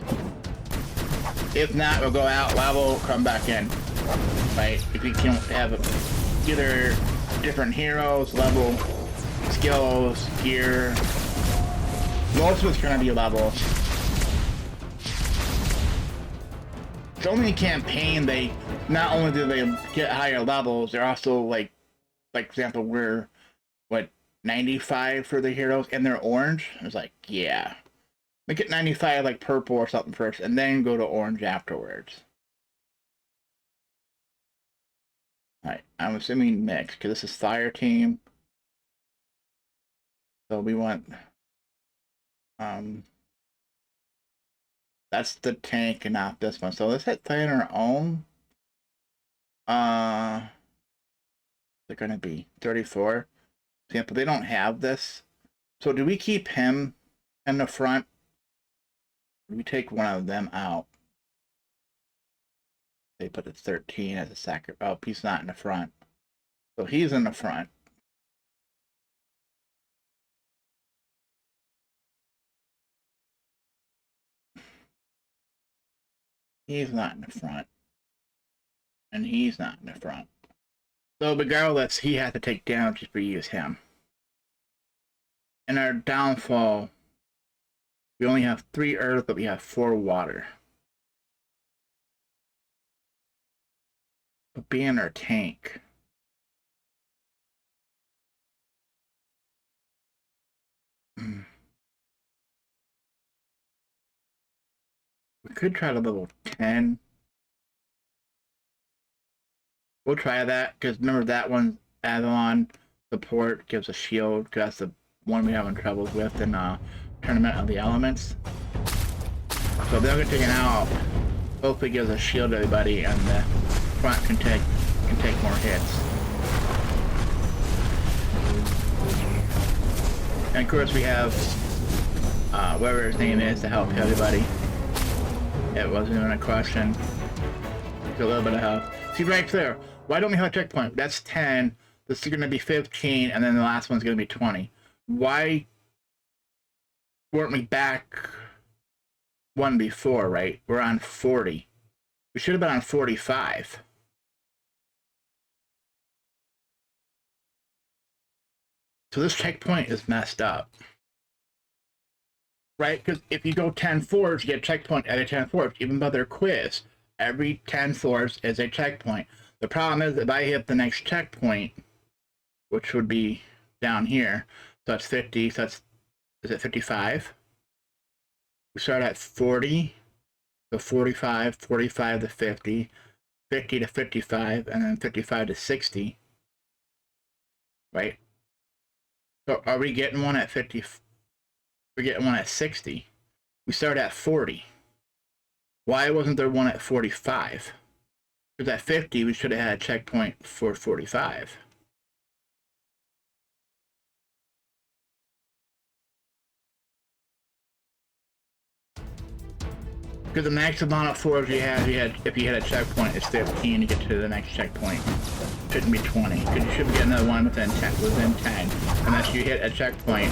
If not, we'll go out level, come back in. Right? If we can't have either different heroes, level, skills, gear. Most of it's gonna be level. It's only a campaign, they not only do they get higher levels, they're also like for example, we're what 95 for the heroes and they're orange. I was like, yeah. Make it 95 like purple or something first and then go to orange afterwards. Alright, I'm assuming mixed because this is fire team. So we want that's the tank and not this one. So let's hit play on our own. They're gonna be 34. Example, they don't have this. So do we keep him in the front? We take one of them out. They put the 13 as a sacrifice. Oh, he's not in the front. So he's in the front. He's not in the front. And he's not in the front. So regardless, he had to take damage if we use him. And our downfall, we only have 3 earth, but we have 4 water. But being our tank, We could try to level 10. We'll try that, because remember that one, Avalon support gives a shield, because that's the one we have in troubles with in Tournament of the Elements. So they'll get taken out. Hopefully gives a shield to everybody, and the front can take more hits. And of course we have whatever his name is to help everybody. It wasn't even a question. A little bit of help. See right there. Why don't we have a checkpoint? That's 10. This is going to be 15, and then the last one's going to be 20. Why weren't we back one before, right? We're on 40. We should have been on 45. So this checkpoint is messed up. Right? Because if you go 10 floors, you get a checkpoint every 10 floors, even by their quiz. Every 10 floors is a checkpoint. The problem is if I hit the next checkpoint, which would be down here, so that's 50, so that's, is it 55? We start at 40, so 45, 45 to 50, 50 to 55, and then 55 to 60. Right? So are we getting one at 50? We're getting one at 60. We start at 40. Why wasn't there one at 45? Because at 50, we should have had a checkpoint for 45. Because the max amount of floors you had, if you had a checkpoint, is 15 to get to the next checkpoint. Shouldn't be 20. Because you should get another one within 10. Unless you hit a checkpoint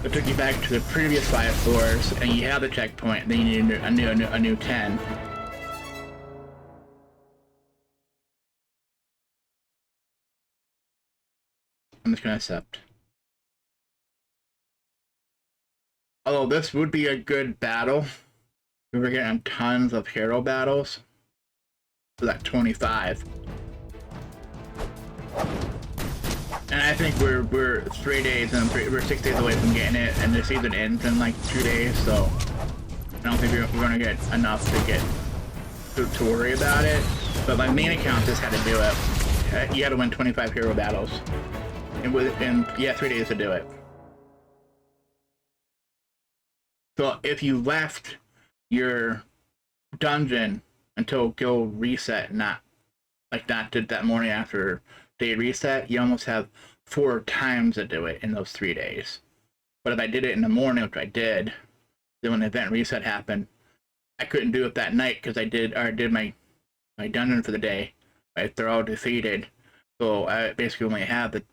that took you back to the previous 5 floors, and you have the checkpoint, then you need a new 10. I'm just gonna accept. Although this would be a good battle. We were getting tons of hero battles. So that 25. And I think we're 3 days and we're 6 days away from getting it, and the season ends in like 2 days, so I don't think we're gonna get enough to worry about it. But my main account just had to do it. You had to win 25 hero battles, and yeah, 3 days to do it. So if you left your dungeon until guild reset, not did that morning after day reset, you almost have 4 times to do it in those 3 days. But if I did it in the morning, which I did, then when the event reset happened, I couldn't do it that night because I did my dungeon for the day. Right? They're all defeated, so I basically only have the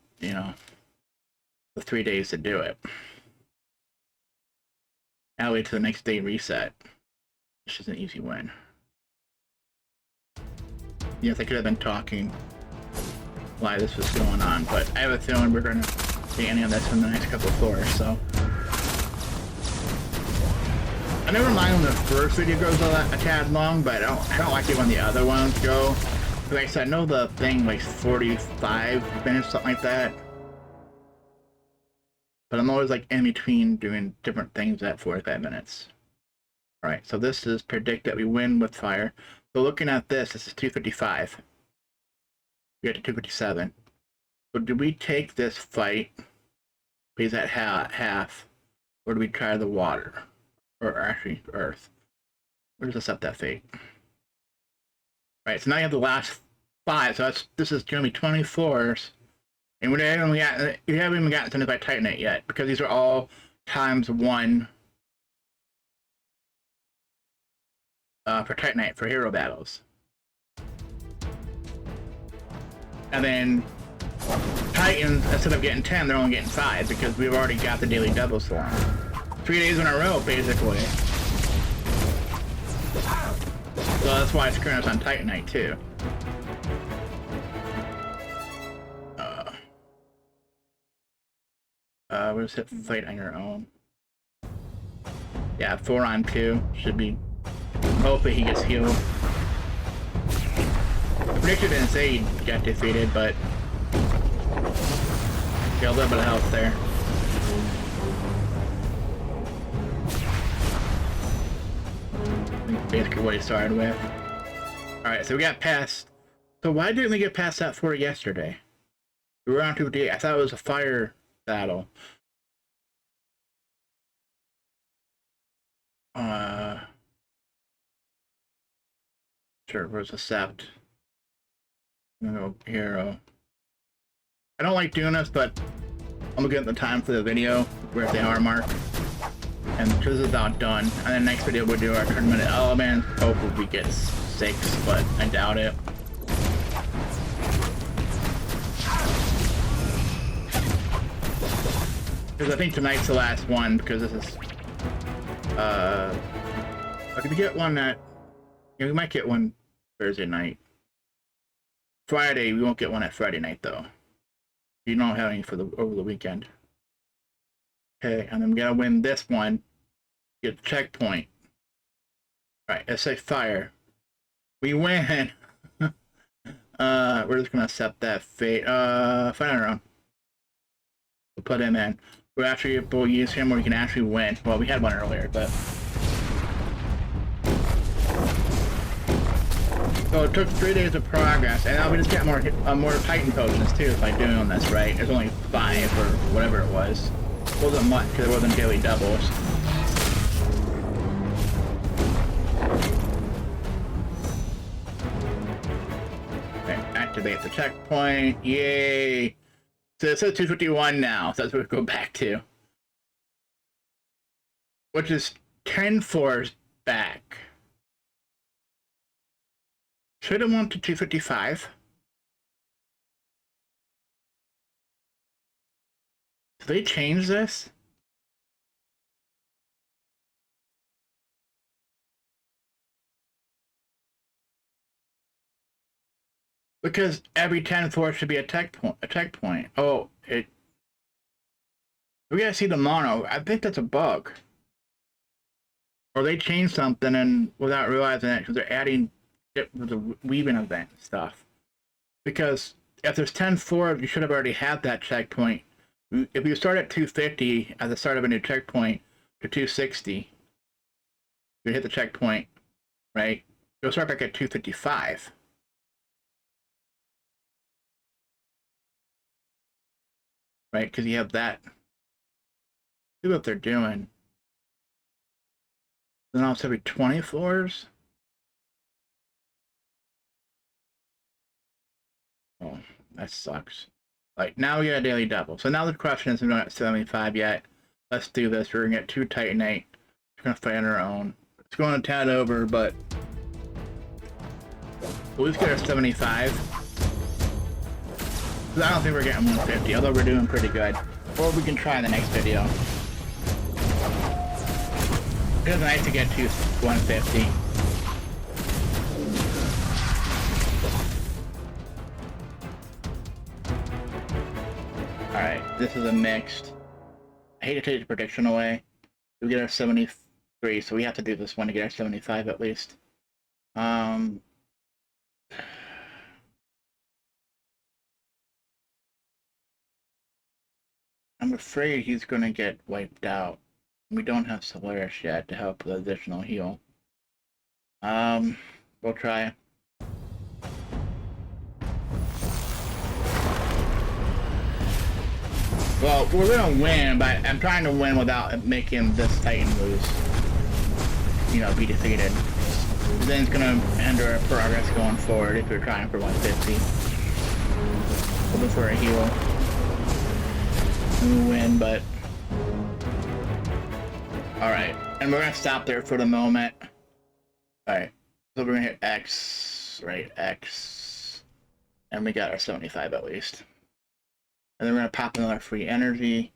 3 days to do it. I'll wait till the next day reset. This is an easy win. Yes, I could have been talking why this was going on, but I have a feeling we're going to see any of this in the next couple of floors, so. I never mind when the first video goes a tad long, but I don't like it when the other ones go. Like I said, I know the thing like 45 minutes, something like that. But I'm always like in between doing different things at 45 minutes. Alright, so this is predict that we win with fire. So looking at this is 255. We got to 257. So do we take this fight, because at half, or do we try the water? Or actually, earth. Where does this up that fate? Right, so now you have the last 5, so this is going to be 20 floors. And we haven't even gotten to by Titanite yet, because these are all ×1 for Titanite for hero battles. And then Titans, instead of getting 10, they're only getting 5 because we've already got the daily doubles for them. 3 days in a row, basically. So that's why it's screwing us on Titanite too. We'll just hit fight on your own. Yeah, 4 on 2 should be. Hopefully he gets healed. The predictor didn't say he got defeated, but got a little bit of health there. That's basically what he started with. Alright, so we got past... So why didn't we get past that fort yesterday? We were on 258. I thought it was a fire battle. Sure, where's the sept? I'm gonna go hero. I don't like doing this, but I'm gonna get the time for the video where if they are marked. And this is not done. And then next video we'll do our tournament elements. Hopefully we get 6, but I doubt it. Because I think tonight's the last one, because this is if we get one that, yeah, we might get one Thursday night. Friday, we won't get one at Friday night though. You don't have any for the over the weekend. Okay, and then we gotta win this one. Get the checkpoint. Right, let's say fire. We win. We're just gonna accept that fate. Find our own. We'll put him in. We'll use him where we can actually win. Well, we had one earlier, but. So it took 3 days of progress, and now we just get more Titan potions too by doing this, right? There's only 5 or whatever it was. It wasn't much because it wasn't daily doubles. Okay, activate the checkpoint. Yay! So it says 251 now, so that's what we go back to. Which is 10 floors back. Should have went to 255. Did they change this? Because every 10 floors should be a checkpoint. Oh, we gotta see the mono. I think that's a bug. Or they changed something and without realizing it, because they're adding the weaving event stuff. Because if there's 10 floors, you should have already had that checkpoint. If you start at 250 at the start of a new checkpoint to 260, you hit the checkpoint, right? You'll start back at 255. Right? Because you have that. See what they're doing. Then also every 20 floors. Oh, that sucks. Like, now we got a daily double. So now the question is, we're not at 75 yet. Let's do this. We're gonna get 2 Titanate. We're gonna fight on our own. It's going a tad over, but we'll at least get our 75. Because I don't think we're getting 150, although we're doing pretty good. Or we can try in the next video. It's nice to get to 150. Alright, this is a mixed. I hate to take the prediction away. We get our 73, so we have to do this one to get our 75 at least. I'm afraid he's gonna get wiped out. We don't have Solaris yet to help with additional heal. We'll try. Well, we're gonna win, but I'm trying to win without making this Titan lose. You know, be defeated. Then it's gonna hinder our progress going forward if we're trying for 150. We'll look for a heal. We'll win, but... Alright, and we're gonna stop there for the moment. Alright, so we're gonna hit X, right, X. And we got our 75 at least. And then we're gonna pop another free energy.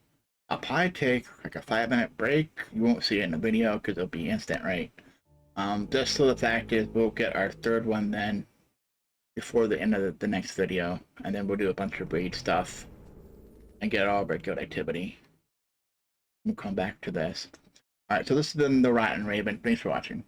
I'll probably take like a 5-minute break. You won't see it in the video because it'll be instant, right? Just so the fact is we'll get our 3rd one then before the end of the next video. And then we'll do a bunch of raid stuff and get all of our good activity. We'll come back to this. Alright, so this has been the Rotten Raven. Thanks for watching.